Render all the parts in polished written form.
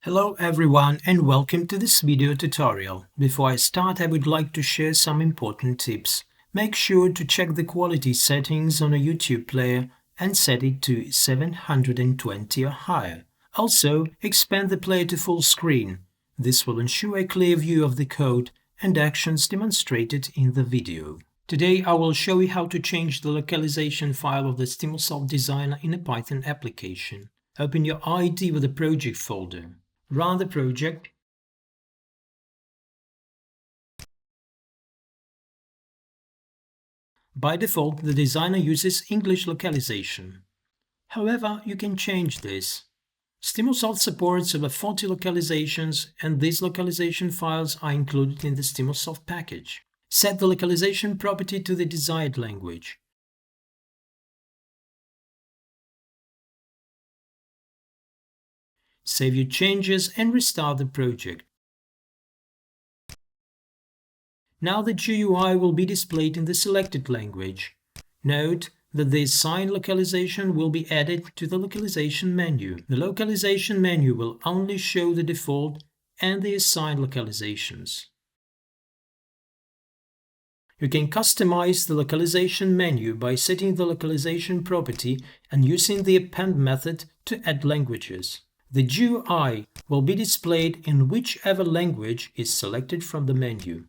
Hello everyone and welcome to this video tutorial. Before I start, I would like to share some important tips. Make sure to check the quality settings on a YouTube player and set it to 720 or higher. Also, expand the player to full screen. This will ensure a clear view of the code and actions demonstrated in the video. Today I will show you how to change the localization file of the Stimulsoft Designer in a Python application. Open your IDE with the project folder. Run the project. By default, the designer uses English localization. However, you can change this. Stimulsoft supports over 40 localizations, and these localization files are included in the Stimulsoft package. Set the localization property to the desired language. Save your changes and restart the project. Now the GUI will be displayed in the selected language. Note that the assigned localization will be added to the localization menu. The localization menu will only show the default and the assigned localizations. You can customize the localization menu by setting the localization property and using the append method to add languages. The GUI will be displayed in whichever language is selected from the menu.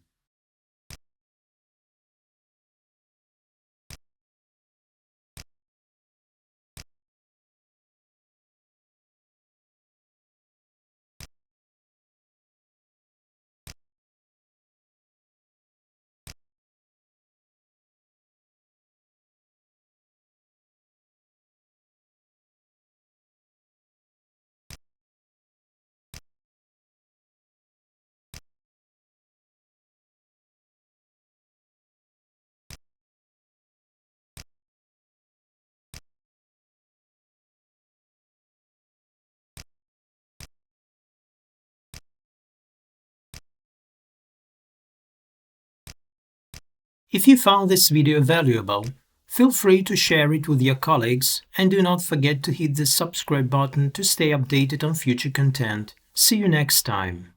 If you found this video valuable, feel free to share it with your colleagues and do not forget to hit the subscribe button to stay updated on future content. See you next time.